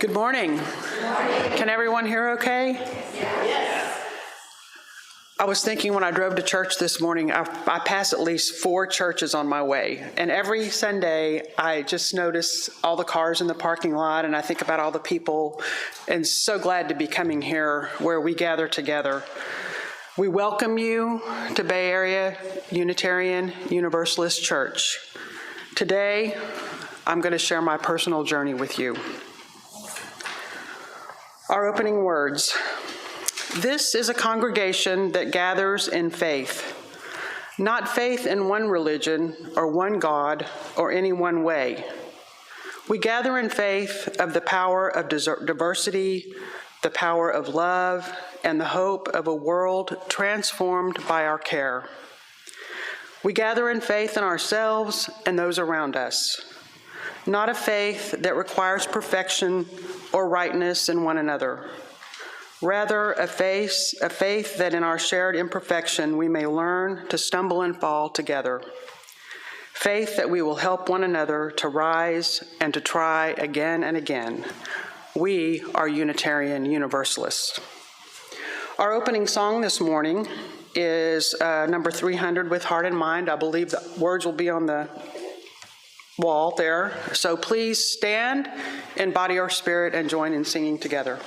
Good morning. Can everyone hear okay? Yes. I was thinking when I drove to church this morning, I pass at least 4 churches on my way. And every Sunday, I just notice all the cars in the parking lot, and I think about all the people, and so glad to be coming here where we gather together. We welcome you to Bay Area Unitarian Universalist Church. Today, I'm going to share my personal journey with you. Our opening words. This is a congregation that gathers in faith, not faith in one religion or one God or any one way. We gather in faith of the power of diversity, the power of love, and the hope of a world transformed by our care. We gather in faith in ourselves and those around us, not a faith that requires perfection or rightness in one another. Rather, a faith that in our shared imperfection we may learn to stumble and fall together. Faith that we will help one another to rise and to try again and again. We are Unitarian Universalists. Our opening song this morning is number 300, With Heart and Mind. I believe the words will be on the wall there. So please stand in body or spirit and join in singing together.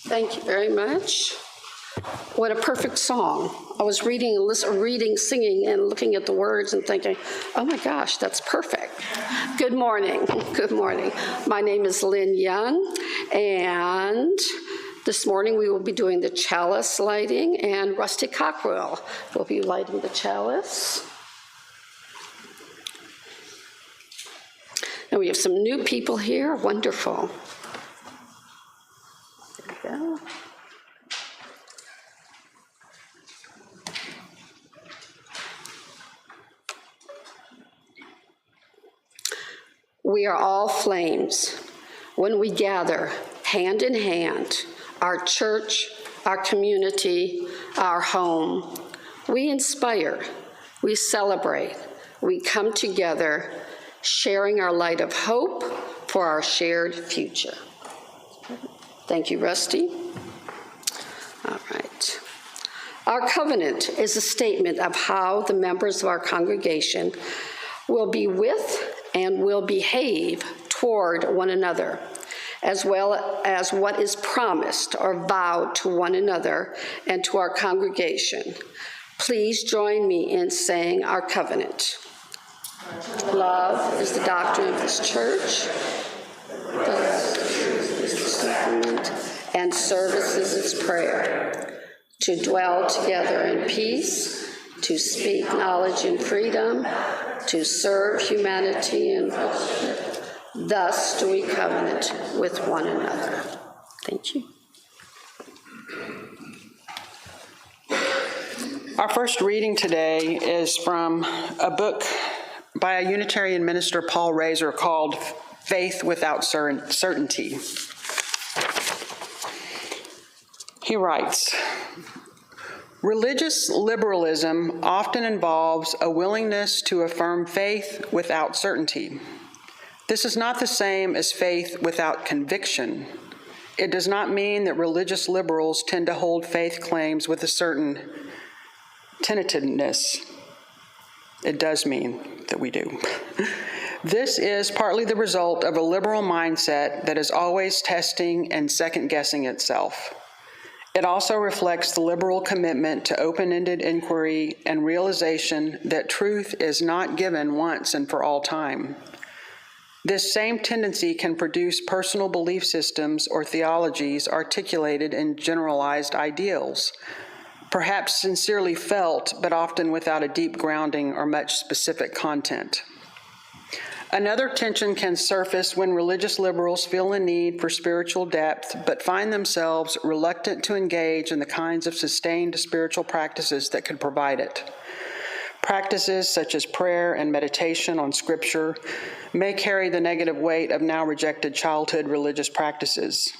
Thank you very much. What a perfect song. I was reading, singing, and looking at the words and thinking, oh my gosh, that's perfect. Good morning. Good morning. My name is Lynn Young, and this morning we will be doing the chalice lighting, and Rusty Cockrell will be lighting the chalice. And we have some new people here. Wonderful. There we go. We are all flames when we gather hand in hand, our church, our community, our home. We inspire, we celebrate, we come together, sharing our light of hope for our shared future. Thank you, Rusty. All right. Our covenant is a statement of how the members of our congregation will be with and will behave toward one another, as well as what is promised or vowed to one another and to our congregation. Please join me in saying our covenant. Love is the doctrine of this church. Thus is the sacrament and service is its prayer, to dwell together in peace, to speak knowledge in freedom, to serve humanity in brotherhood. Thus do we covenant with one another. Thank you. Our first reading today is from a book by a Unitarian minister, Paul Razor, called Faith Without Certainty. He writes, "Religious liberalism often involves a willingness to affirm faith without certainty. This is not the same as faith without conviction. It does not mean that religious liberals tend to hold faith claims with a certain tentativeness. It does mean that we do. This is partly the result of a liberal mindset that is always testing and second-guessing itself. It also reflects the liberal commitment to open-ended inquiry and realization that truth is not given once and for all time. This same tendency can produce personal belief systems or theologies articulated in generalized ideals, perhaps sincerely felt, but often without a deep grounding or much specific content. Another tension can surface when religious liberals feel a need for spiritual depth, but find themselves reluctant to engage in the kinds of sustained spiritual practices that could provide it. Practices such as prayer and meditation on Scripture may carry the negative weight of now rejected childhood religious practices,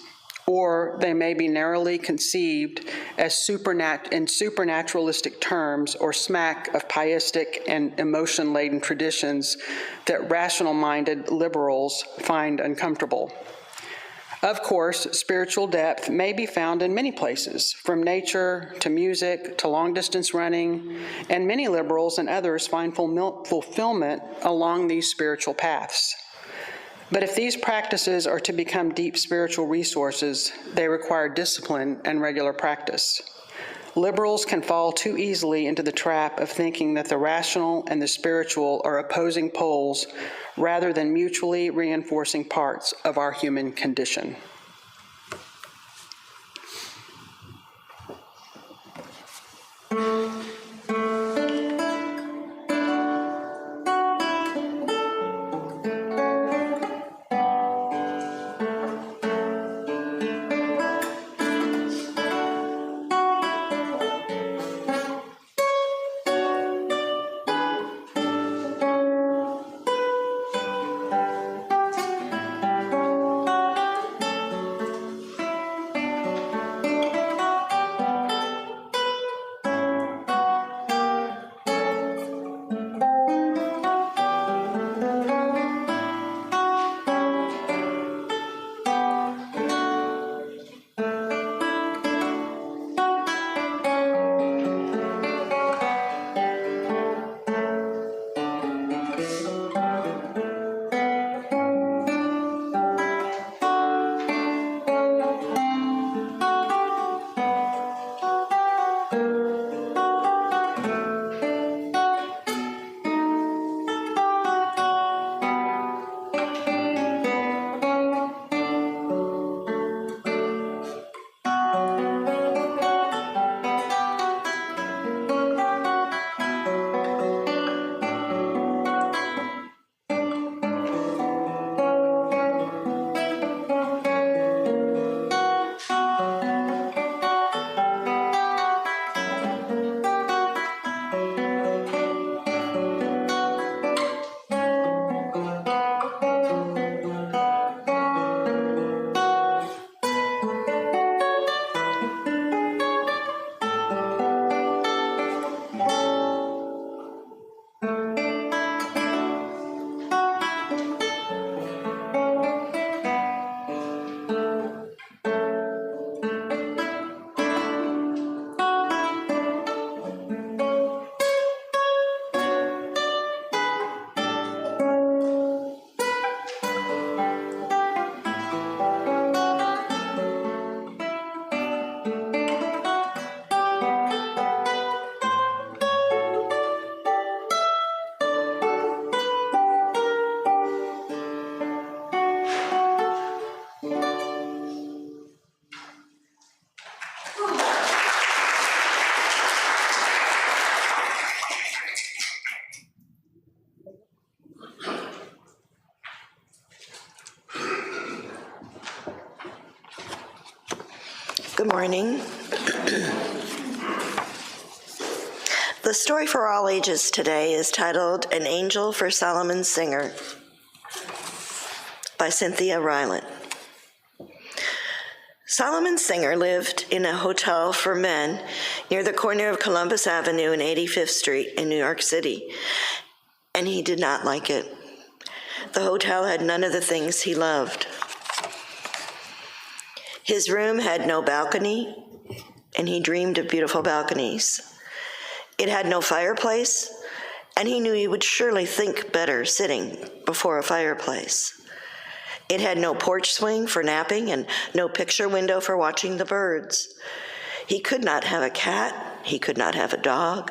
or they may be narrowly conceived as in supernaturalistic terms or smack of pietistic and emotion-laden traditions that rational-minded liberals find uncomfortable. Of course, spiritual depth may be found in many places, from nature to music to long-distance running, and many liberals and others find fulfillment along these spiritual paths. But if these practices are to become deep spiritual resources, they require discipline and regular practice. Liberals can fall too easily into the trap of thinking that the rational and the spiritual are opposing poles rather than mutually reinforcing parts of our human condition. morning. The story for all ages today is titled An Angel for Solomon Singer by Cynthia Rylant. Solomon Singer lived in a hotel for men near the corner of Columbus Avenue and 85th Street in New York City, and he did not like it. The hotel had none of the things he loved. His room had no balcony, and he dreamed of beautiful balconies. It had no fireplace, and he knew he would surely think better sitting before a fireplace. It had no porch swing for napping and no picture window for watching the birds. He could not have a cat. He could not have a dog.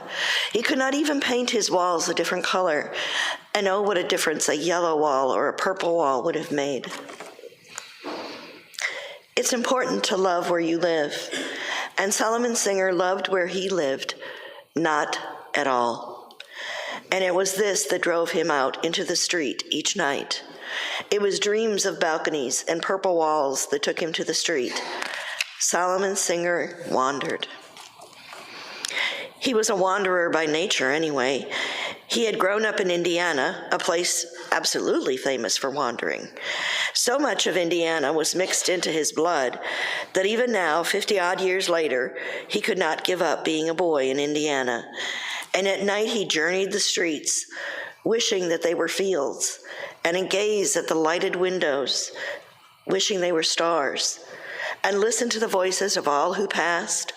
He could not even paint his walls a different color. And oh, what a difference a yellow wall or a purple wall would have made. It's important to love where you live. And Solomon Singer loved where he lived, not at all. And it was this that drove him out into the street each night. It was dreams of balconies and purple walls that took him to the street. Solomon Singer wandered. He was a wanderer by nature anyway. He had grown up in Indiana, a place absolutely famous for wandering. So much of Indiana was mixed into his blood that even now, 50-odd years later, he could not give up being a boy in Indiana. And at night he journeyed the streets, wishing that they were fields, and gazed at the lighted windows, wishing they were stars, and listened to the voices of all who passed,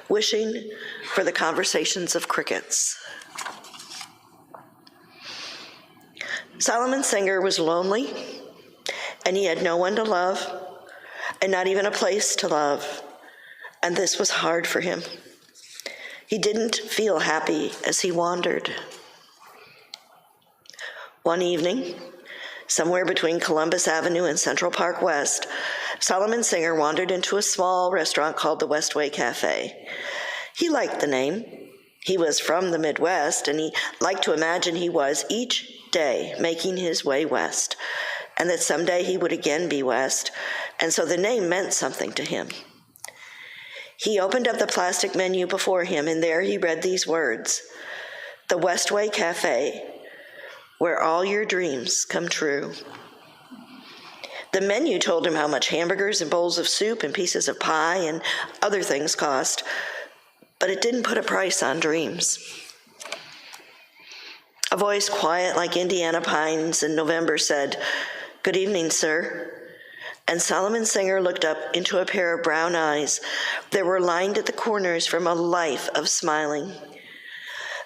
wishing for the conversations of crickets. Solomon Singer was lonely, and he had no one to love, and not even a place to love, and this was hard for him. He didn't feel happy as he wandered. One evening, somewhere between Columbus Avenue and Central Park West, Solomon Singer wandered into a small restaurant called the Westway Cafe. He liked the name. He was from the Midwest, and he liked to imagine he was each day making his way west, and that someday he would again be west, and so the name meant something to him. He opened up the plastic menu before him, and there he read these words: "The Westway Cafe, where all your dreams come true." The menu told him how much hamburgers and bowls of soup and pieces of pie and other things cost, but it didn't put a price on dreams. A voice quiet like Indiana pines in November said, "Good evening, sir." And Solomon Singer looked up into a pair of brown eyes that were lined at the corners from a life of smiling.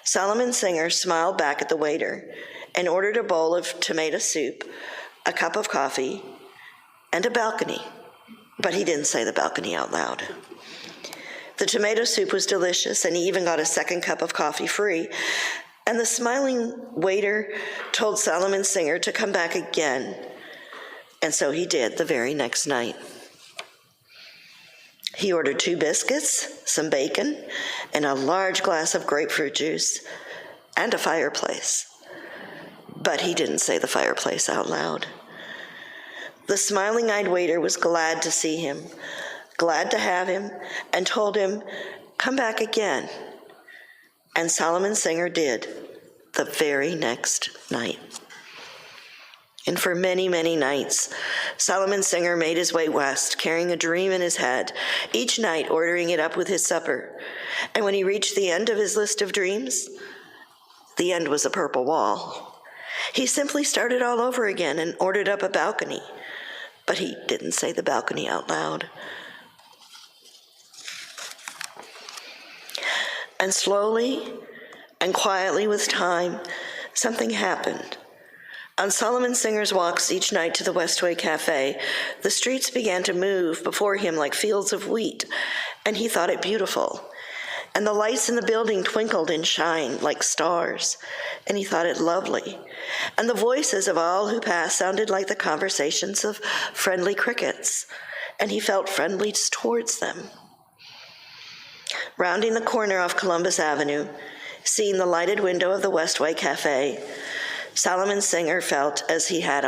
Solomon Singer smiled back at the waiter and ordered a bowl of tomato soup, a cup of coffee, and a balcony, but he didn't say the balcony out loud. The tomato soup was delicious, and he even got a second cup of coffee free, and the smiling waiter told Solomon Singer to come back again, and so he did the very next night. He ordered 2 biscuits, some bacon, and a large glass of grapefruit juice, and a fireplace. But he didn't say the fireplace out loud. The smiling-eyed waiter was glad to see him, glad to have him, and told him, "Come back again." And Solomon Singer did the very next night. And for many, many nights, Solomon Singer made his way west, carrying a dream in his head, each night ordering it up with his supper. And when he reached the end of his list of dreams, the end was a purple wall. He simply started all over again and ordered up a balcony, but he didn't say the balcony out loud. And slowly and quietly with time, something happened. On Solomon Singer's walks each night to the Westway Cafe, the streets began to move before him like fields of wheat, and he thought it beautiful. And the lights in the building twinkled and shined like stars, and he thought it lovely. And the voices of all who passed sounded like the conversations of friendly crickets, and he felt friendly towards them. Rounding the corner off Columbus Avenue, seeing the lighted window of the Westway Cafe, Solomon Singer felt as he had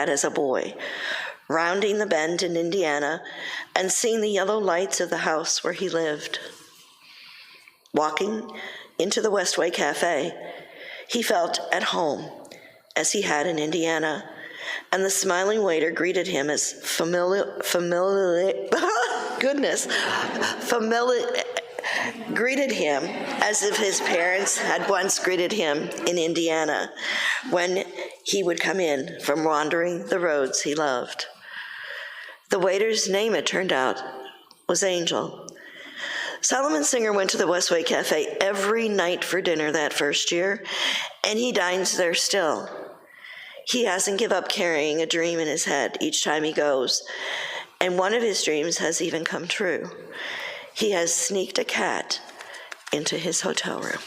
as a boy, rounding the bend in Indiana, and seeing the yellow lights of the house where he lived. Walking into the Westway Cafe, he felt at home, as he had in Indiana, and the smiling waiter greeted him as greeted him as if his parents had once greeted him in Indiana when he would come in from wandering the roads he loved. The waiter's name, it turned out, was Angel. Solomon Singer went to the Westway Cafe every night for dinner that first year, and he dines there still. He hasn't given up carrying a dream in his head each time he goes, and one of his dreams has even come true. He has sneaked a cat into his hotel room.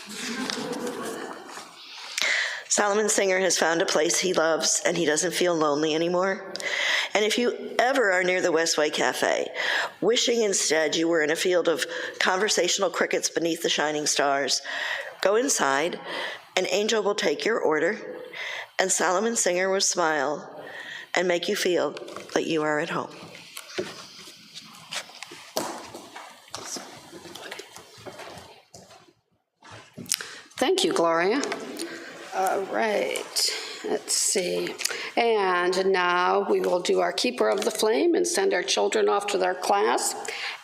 Solomon Singer has found a place he loves, and he doesn't feel lonely anymore. And if you ever are near the Westway Cafe, wishing instead you were in a field of conversational crickets beneath the shining stars, go inside, and Angel will take your order, and Solomon Singer will smile and make you feel that you are at home. Thank you, Gloria. All right, let's see. And now we will do our Keeper of the Flame and send our children off to their class.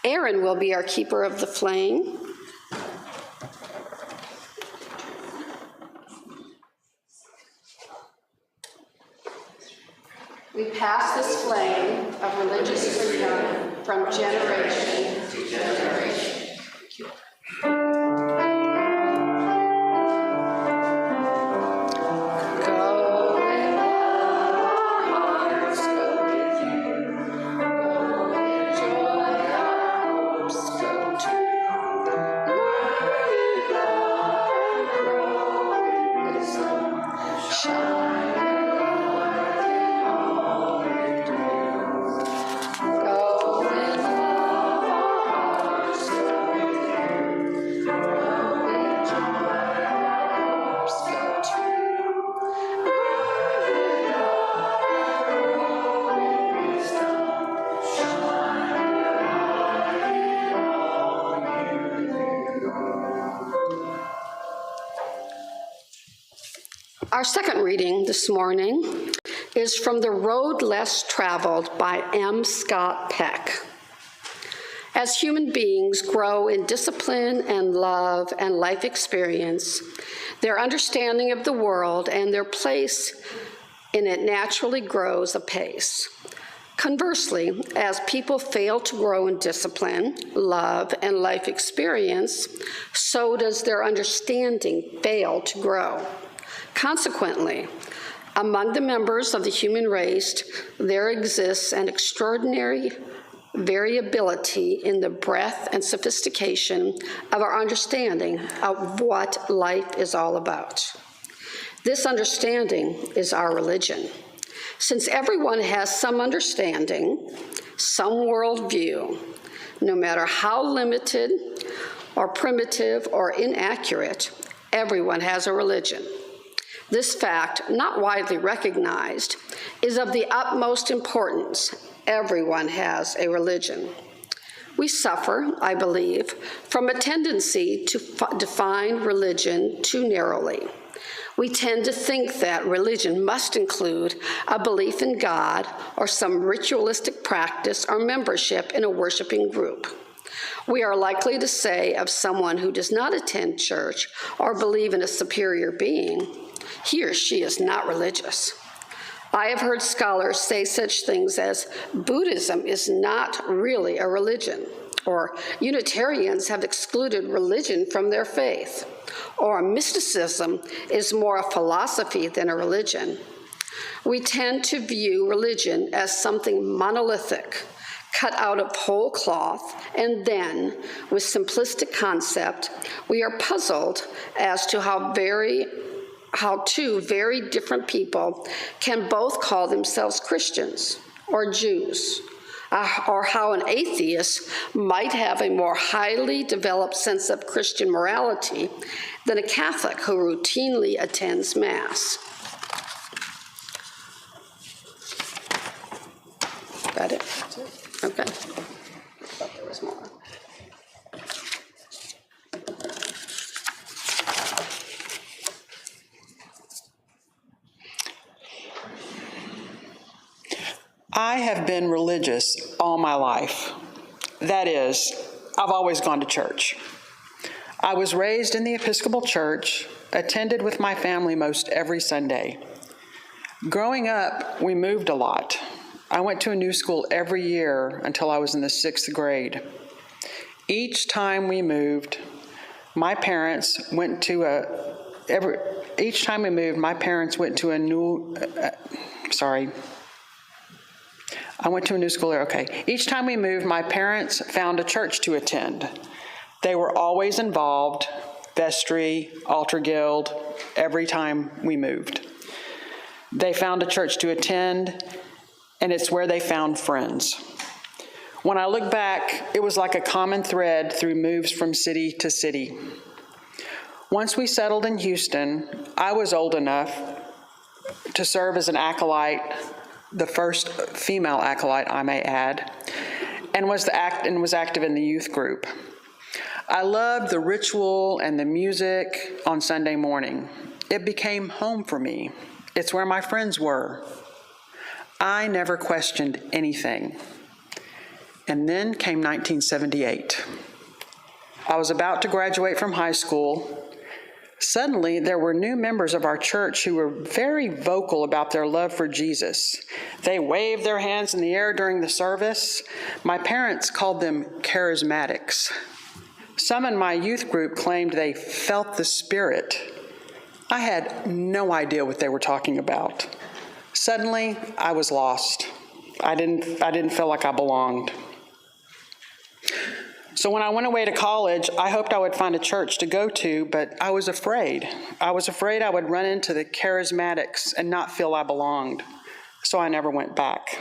Aaron will be our Keeper of the Flame. We pass this flame of religious freedom from generation to generation. Our second reading this morning is from The Road Less Traveled by M. Scott Peck. As human beings grow in discipline and love and life experience, their understanding of the world and their place in it naturally grows apace. Conversely, as people fail to grow in discipline, love, and life experience, so does their understanding fail to grow. Consequently, among the members of the human race, there exists an extraordinary variability in the breadth and sophistication of our understanding of what life is all about. This understanding is our religion. Since everyone has some understanding, some worldview, no matter how limited or primitive or inaccurate, everyone has a religion. This fact, not widely recognized, is of the utmost importance. Everyone has a religion. We suffer, I believe, from a tendency to define religion too narrowly. We tend to think that religion must include a belief in God or some ritualistic practice or membership in a worshiping group. We are likely to say of someone who does not attend church or believe in a superior being, he or she is not religious. I have heard scholars say such things as Buddhism is not really a religion, or Unitarians have excluded religion from their faith, or mysticism is more a philosophy than a religion. We tend to view religion as something monolithic, cut out of whole cloth, and then, with simplistic concept, we are puzzled as to how two very different people can both call themselves Christians or Jews, or how an atheist might have a more highly developed sense of Christian morality than a Catholic who routinely attends Mass. that it? Okay. Thought there was more. I have been religious all my life. That is, I've always gone to church. I was raised in the Episcopal Church, attended with my family most every Sunday. Growing up, we moved a lot. I went to a new school every year until I was in the 6th grade. Each time we moved, my parents went to a new, I went to a new school there, okay. Each time we moved, my parents found a church to attend. They were always involved, vestry, altar guild, every time we moved. They found a church to attend, and it's where they found friends. When I look back, it was like a common thread through moves from city to city. Once we settled in Houston, I was old enough to serve as an acolyte, the first female acolyte, I may add, and was active in the youth group. I loved the ritual and the music on Sunday morning. It became home for me. It's where my friends were. I never questioned anything. And then came 1978. I was about to graduate from high school. Suddenly, there were new members of our church who were very vocal about their love for Jesus. They waved their hands in the air during the service. My parents called them charismatics. Some in my youth group claimed they felt the Spirit. I had no idea what they were talking about. Suddenly, I was lost. I didn't feel like I belonged. So when I went away to college, I hoped I would find a church to go to, but I was afraid. I was afraid I would run into the charismatics and not feel I belonged. So I never went back.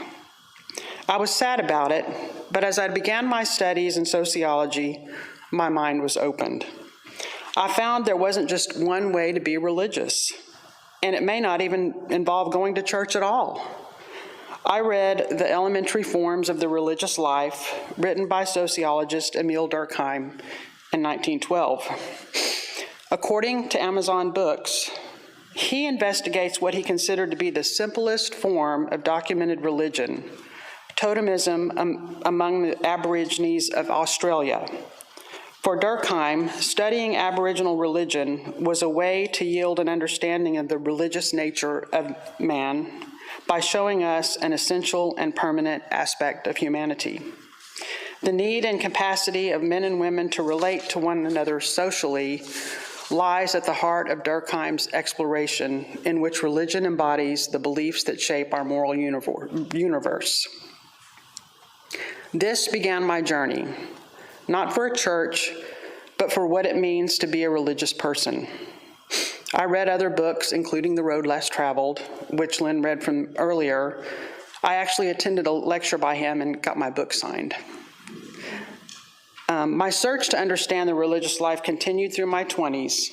I was sad about it, but as I began my studies in sociology, my mind was opened. I found there wasn't just one way to be religious, and it may not even involve going to church at all. I read The Elementary Forms of the Religious Life, written by sociologist Emile Durkheim in 1912. According to Amazon Books, he investigates what he considered to be the simplest form of documented religion, totemism among the Aborigines of Australia. For Durkheim, studying Aboriginal religion was a way to yield an understanding of the religious nature of man by showing us an essential and permanent aspect of humanity. The need and capacity of men and women to relate to one another socially lies at the heart of Durkheim's exploration, in which religion embodies the beliefs that shape our moral universe. This began my journey, not for a church, but for what it means to be a religious person. I read other books, including The Road Less Traveled, which Lynn read from earlier. I actually attended a lecture by him and got my book signed. My search to understand the religious life continued through my 20s.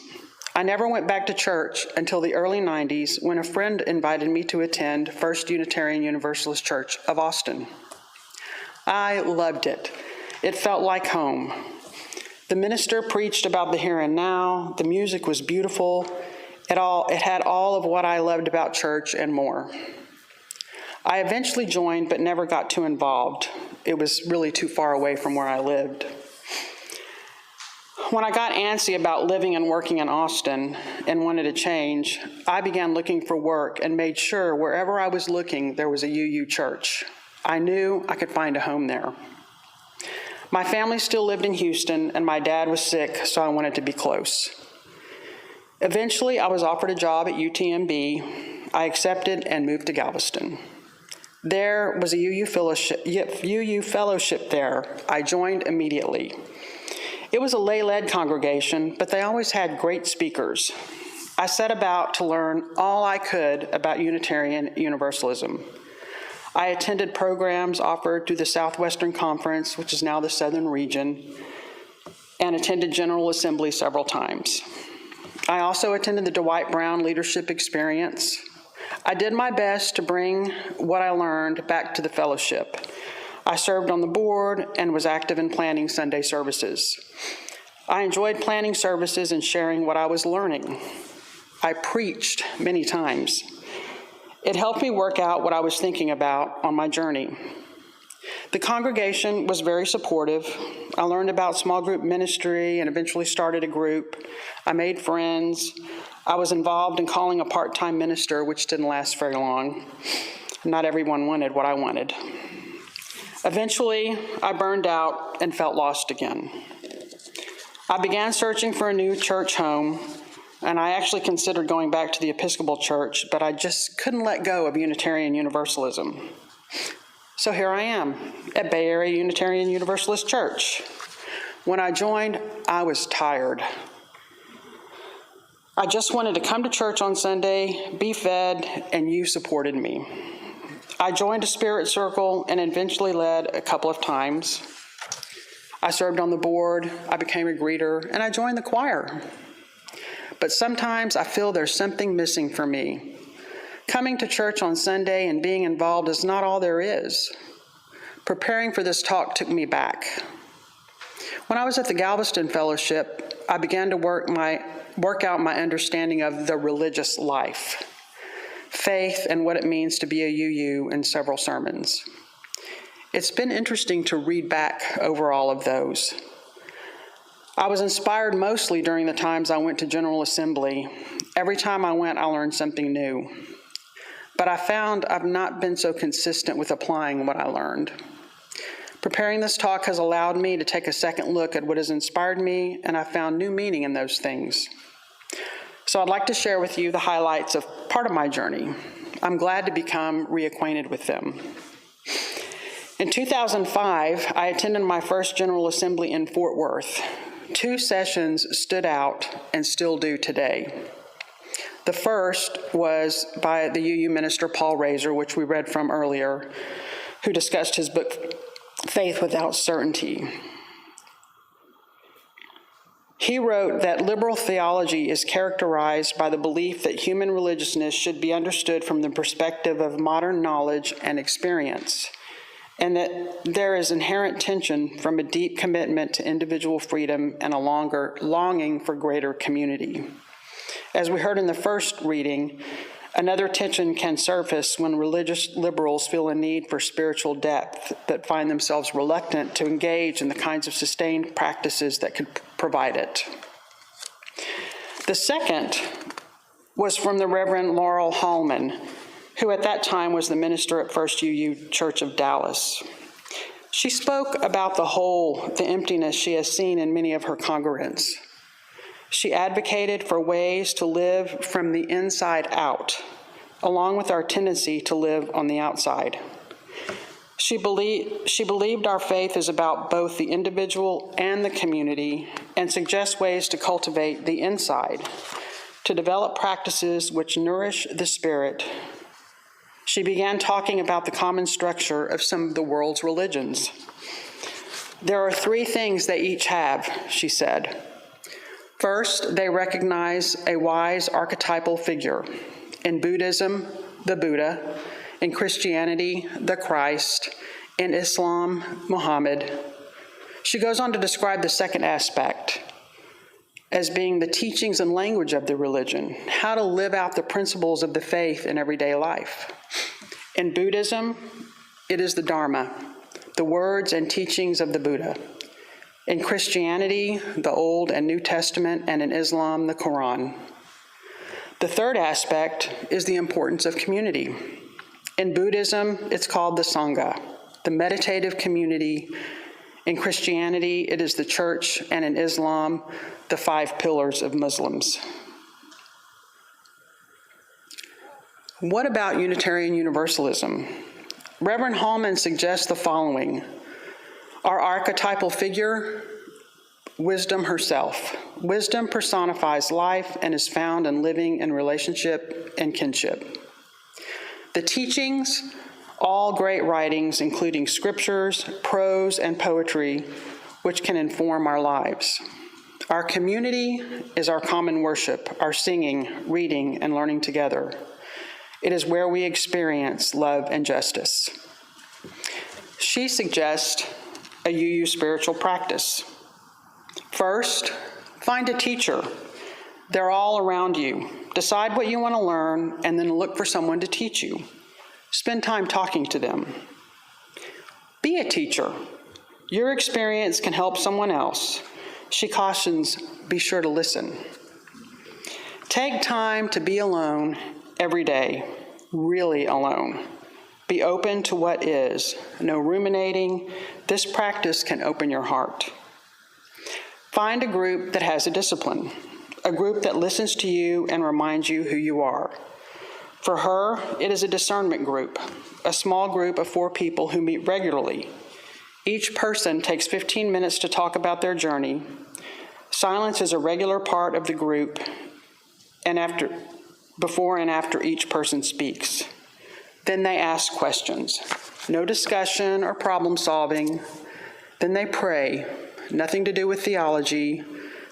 I never went back to church until the early 90s when a friend invited me to attend First Unitarian Universalist Church of Austin. I loved it. It felt like home. The minister preached about the here and now. The music was beautiful. It had all of what I loved about church and more. I eventually joined, but never got too involved. It was really too far away from where I lived. When I got antsy about living and working in Austin and wanted a change, I began looking for work and made sure wherever I was looking, there was a UU church. I knew I could find a home there. My family still lived in Houston, and my dad was sick, so I wanted to be close. Eventually, I was offered a job at UTMB. I accepted and moved to Galveston. There was a UU fellowship there. I joined immediately. It was a lay-led congregation, but they always had great speakers. I set about to learn all I could about Unitarian Universalism. I attended programs offered through the Southwestern Conference, which is now the Southern Region, and attended General Assembly several times. I also attended the Dwight Brown Leadership Experience. I did my best to bring what I learned back to the fellowship. I served on the board and was active in planning Sunday services. I enjoyed planning services and sharing what I was learning. I preached many times. It helped me work out what I was thinking about on my journey. The congregation was very supportive. I learned about small group ministry and eventually started a group. I made friends. I was involved in calling a part-time minister, which didn't last very long. Not everyone wanted what I wanted. Eventually, I burned out and felt lost again. I began searching for a new church home, and I actually considered going back to the Episcopal Church, but I just couldn't let go of Unitarian Universalism. So here I am at Bay Area Unitarian Universalist Church. When I joined, I was tired. I just wanted to come to church on Sunday, be fed, and you supported me. I joined a spirit circle and eventually led a couple of times. I served on the board, I became a greeter, and I joined the choir. But sometimes I feel there's something missing for me. Coming to church on Sunday and being involved is not all there is. Preparing for this talk took me back. When I was at the Galveston Fellowship, I began to work out my understanding of the religious life, faith, and what it means to be a UU in several sermons. It's been interesting to read back over all of those. I was inspired mostly during the times I went to General Assembly. Every time I went, I learned something new. But I found I've not been so consistent with applying what I learned. Preparing this talk has allowed me to take a second look at what has inspired me, and I found new meaning in those things. So I'd like to share with you the highlights of part of my journey. I'm glad to become reacquainted with them. In 2005, I attended my first General Assembly in Fort Worth. 2 sessions stood out and still do today. The first was by the UU minister Paul Razor, which we read from earlier, who discussed his book, Faith Without Certainty. He wrote that liberal theology is characterized by the belief that human religiousness should be understood from the perspective of modern knowledge and experience, and that there is inherent tension from a deep commitment to individual freedom and a longing for greater community. As we heard in the first reading, another tension can surface when religious liberals feel a need for spiritual depth but find themselves reluctant to engage in the kinds of sustained practices that could provide it. The second was from the Reverend Laurel Hallman, who at that time was the minister at First UU Church of Dallas. She spoke about the emptiness she has seen in many of her congregants. She advocated for ways to live from the inside out, along with our tendency to live on the outside. She believed our faith is about both the individual and the community, and suggests ways to cultivate the inside, to develop practices which nourish the spirit. She began talking about the common structure of some of the world's religions. There are 3 things they each have, she said. First, they recognize a wise archetypal figure. In Buddhism, the Buddha. In Christianity, the Christ. In Islam, Muhammad. She goes on to describe the second aspect as being the teachings and language of the religion, how to live out the principles of the faith in everyday life. In Buddhism, it is the Dharma, the words and teachings of the Buddha. In Christianity, the Old and New Testament, and in Islam, the Quran. The third aspect is the importance of community. In Buddhism, it's called the Sangha, the meditative community. In Christianity, it is the church, and in Islam, the 5 pillars of Muslims. What about Unitarian Universalism? Reverend Hallman suggests the following. Our archetypal figure, wisdom herself. Wisdom personifies life and is found in living in relationship and kinship. The teachings, all great writings, including scriptures, prose, and poetry, which can inform our lives. Our community is our common worship, our singing, reading, and learning together. It is where we experience love and justice. She suggests a UU spiritual practice. First, find a teacher. They're all around you. Decide what you want to learn and then look for someone to teach you. Spend time talking to them. Be a teacher. Your experience can help someone else. She cautions, be sure to listen. Take time to be alone every day, really alone. Be open to what is. No ruminating. This practice can open your heart. Find a group that has a discipline, a group that listens to you and reminds you who you are. For her, it is a discernment group, a small group of 4 people who meet regularly. Each person takes 15 minutes to talk about their journey. Silence is a regular part of the group before and after each person speaks. Then they ask questions. No discussion or problem solving. Then they pray. Nothing to do with theology,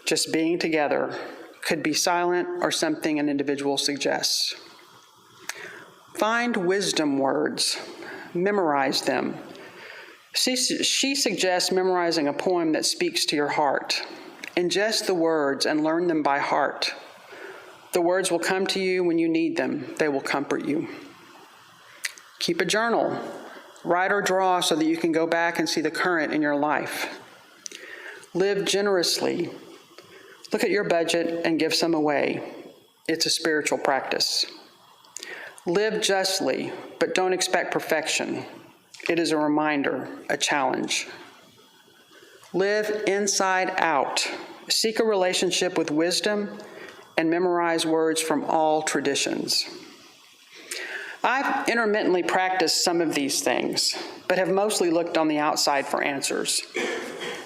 just being together. Could be silent or something an individual suggests. Find wisdom words. Memorize them. She suggests memorizing a poem that speaks to your heart. Ingest the words and learn them by heart. The words will come to you when you need them. They will comfort you. Keep a journal. Write or draw so that you can go back and see the current in your life. Live generously. Look at your budget and give some away. It's a spiritual practice. Live justly, but don't expect perfection. It is a reminder, a challenge. Live inside out. Seek a relationship with wisdom and memorize words from all traditions. I've intermittently practiced some of these things, but have mostly looked on the outside for answers.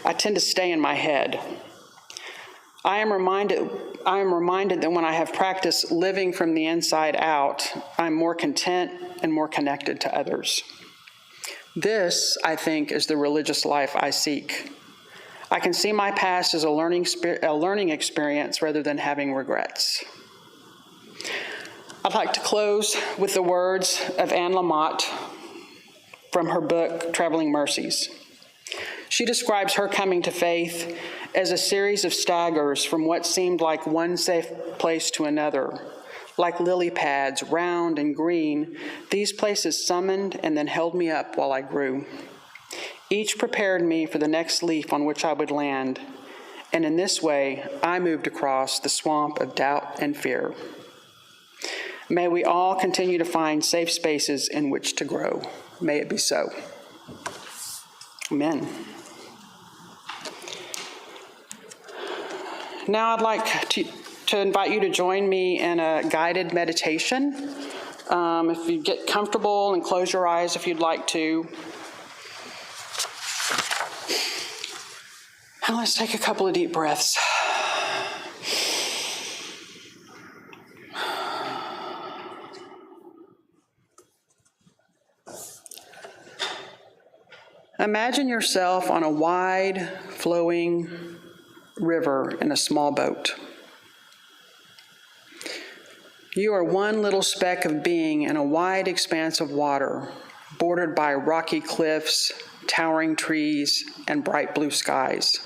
I tend to stay in my head. I am reminded that when I have practiced living from the inside out, I'm more content and more connected to others. This, I think, is the religious life I seek. I can see my past as a learning experience rather than having regrets. I'd like to close with the words of Lamott from her book, Traveling Mercies. She describes her coming to faith as a series of staggers from what seemed like one safe place to another. Like lily pads, round and green, these places summoned and then held me up while I grew. Each prepared me for the next leaf on which I would land, and in this way, I moved across the swamp of doubt and fear. May we all continue to find safe spaces in which to grow. May it be so. Amen. Now I'd like to invite you to join me in a guided meditation. If you get comfortable and close your eyes if you'd like to. And let's take a couple of deep breaths. Imagine yourself on a wide, flowing river in a small boat. You are one little speck of being in a wide expanse of water, bordered by rocky cliffs, towering trees, and bright blue skies.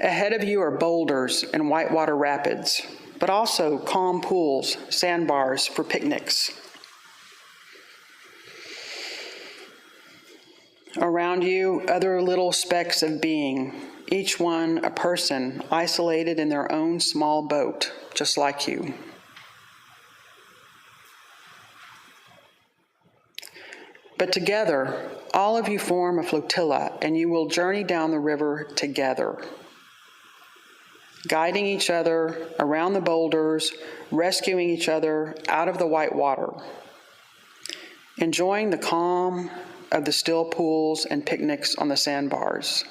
Ahead of you are boulders and whitewater rapids, but also calm pools, sandbars for picnics. Around you, other little specks of being, each one a person isolated in their own small boat, just like you. But together, all of you form a flotilla, and you will journey down the river together, guiding each other around the boulders, rescuing each other out of the white water, enjoying the calm of the still pools and picnics on the sandbars.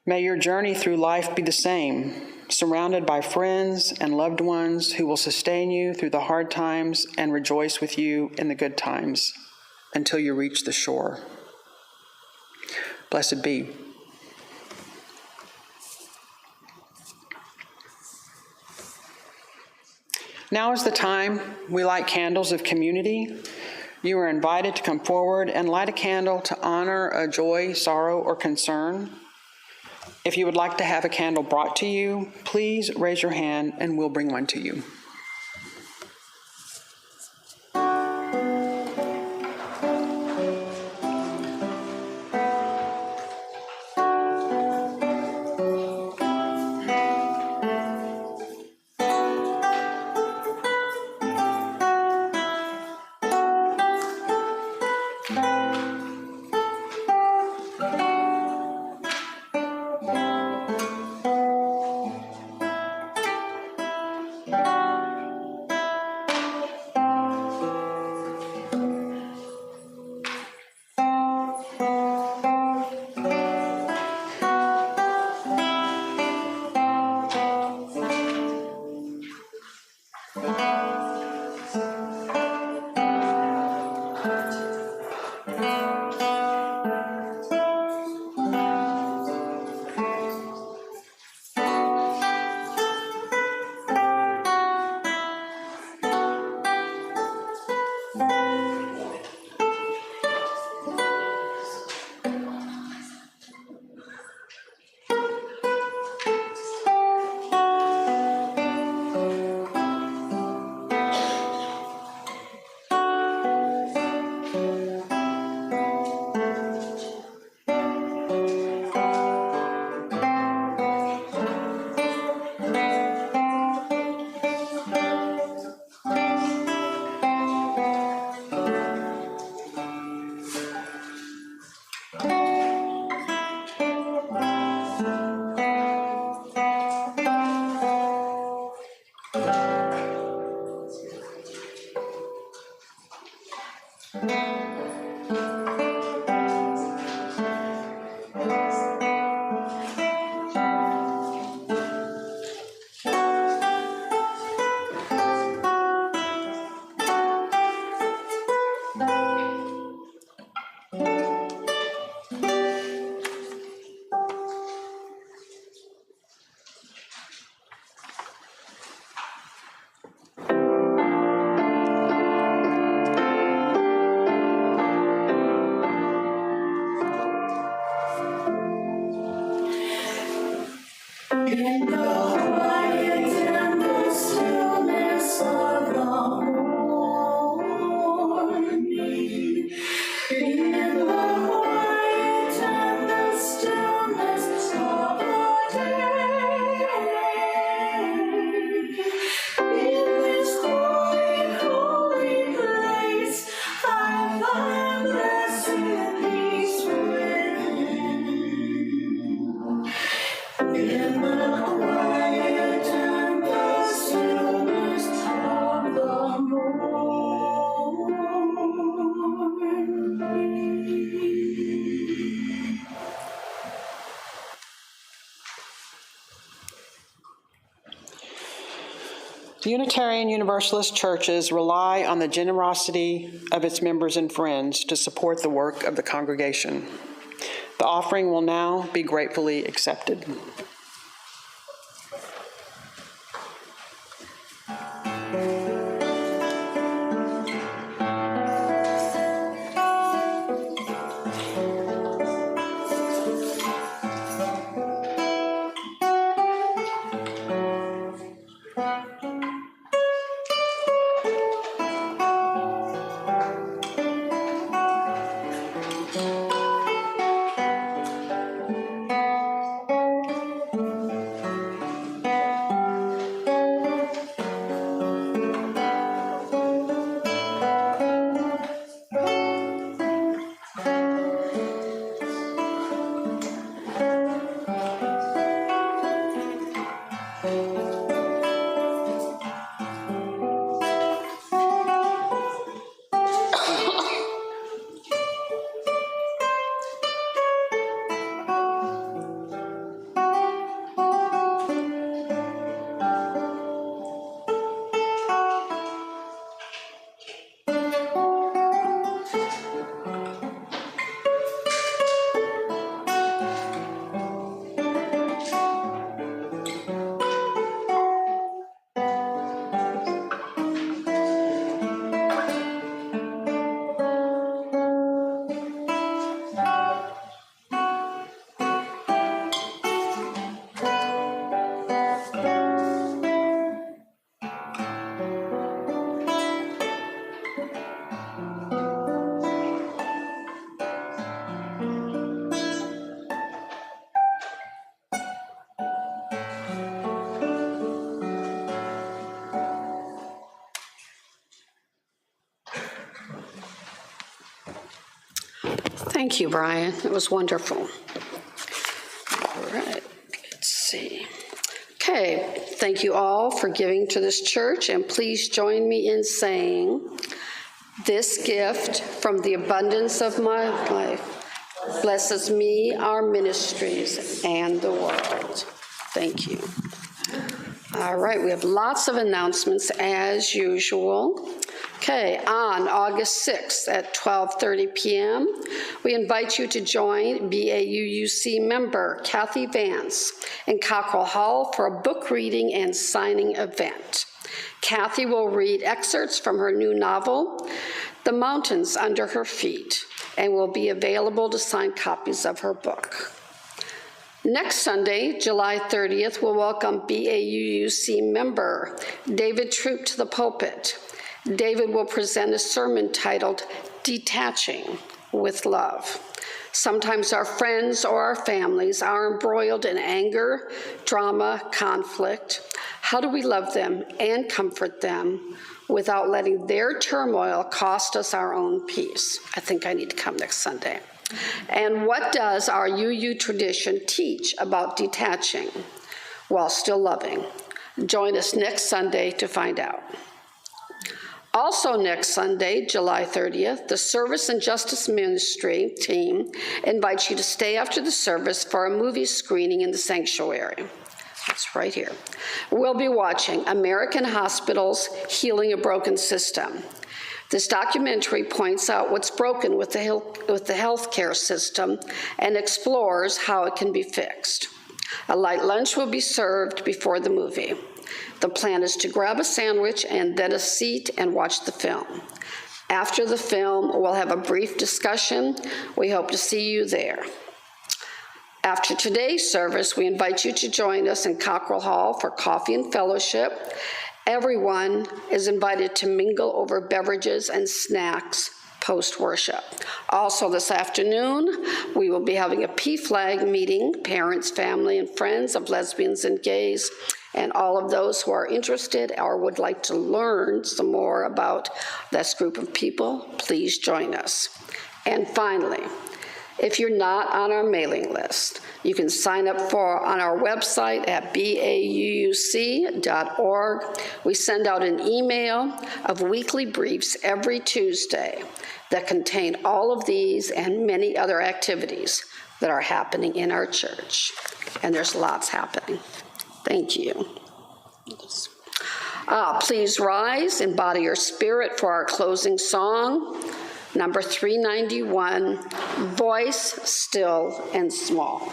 May your journey through life be the same, surrounded by friends and loved ones who will sustain you through the hard times and rejoice with you in the good times until you reach the shore. Blessed be. Now is the time we light candles of community. You are invited to come forward and light a candle to honor a joy, sorrow, or concern. If you would like to have a candle brought to you, please raise your hand and we'll bring one to you. In the quiet and the stillness of the morning, in the quiet and the stillness of the day, in this holy place, I find blessed peace within. In the quiet and the stillness of the morning. The Unitarian Universalist churches rely on the generosity of its members and friends to support the work of the congregation. The offering will now be gratefully accepted. Thank you, Brian. It was wonderful. All right, let's see. Okay, thank you all for giving to this church, and please join me in saying, this gift from the abundance of my life blesses me, our ministries, and the world. Thank you. All right, we have lots of announcements as usual. Okay, on August 6th at 12:30 p.m., we invite you to join BAUUC member Kathy Vance in Cockrell Hall for a book reading and signing event. Kathy will read excerpts from her new novel, The Mountains Under Her Feet, and will be available to sign copies of her book. Next Sunday, July 30th, we'll welcome BAUUC member David Troop to the pulpit. David will present a sermon titled, Detaching with Love. Sometimes our friends or our families are embroiled in anger, drama, conflict. How do we love them and comfort them without letting their turmoil cost us our own peace? I think I need to come next Sunday. And what does our UU tradition teach about detaching while still loving? Join us next Sunday to find out. Also next Sunday, July 30th, the Service and Justice Ministry team invites you to stay after the service for a movie screening in the sanctuary. It's right here. We'll be watching American Hospitals Healing a Broken System. This documentary points out what's broken with the healthcare system and explores how it can be fixed. A light lunch will be served before the movie. The plan is to grab a sandwich and then a seat and watch the film. After the film, we'll have a brief discussion. We hope to see you there. After today's service, we invite you to join us in Cockrell Hall for coffee and fellowship. Everyone is invited to mingle over beverages and snacks post-worship. Also this afternoon, we will be having a PFLAG meeting, parents, family, and friends of lesbians and gays, and all of those who are interested or would like to learn some more about this group of people, please join us. And finally, if you're not on our mailing list, you can sign up on our website at bauuc.org. We send out an email of weekly briefs every Tuesday that contain all of these and many other activities that are happening in our church. And there's lots happening. Thank you. Please rise, embody your spirit for our closing song. Number 391, Voice Still and Small.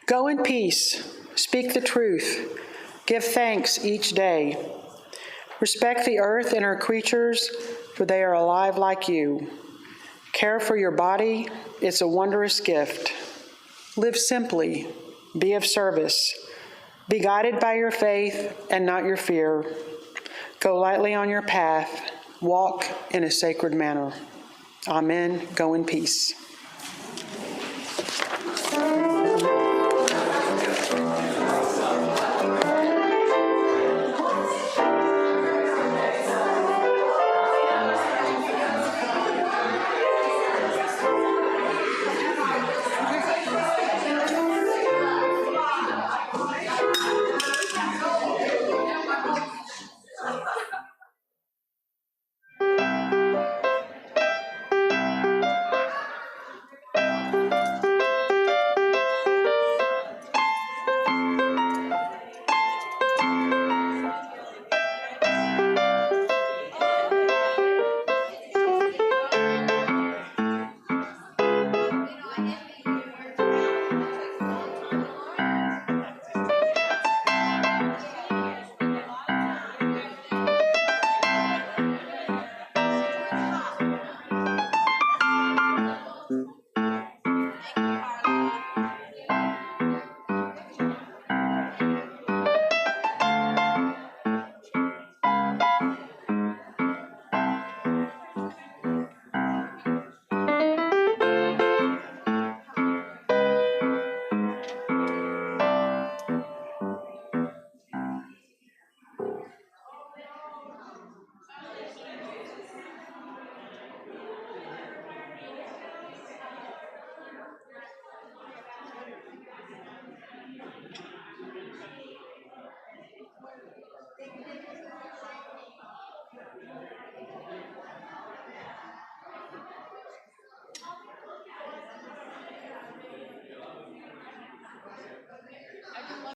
Go in peace, speak the truth, give thanks each day. Respect the earth and her creatures, for they are alive like you. Care for your body, it's a wondrous gift. Live simply, be of service. Be guided by your faith and not your fear. Go lightly on your path, walk in a sacred manner. Amen. Go in peace.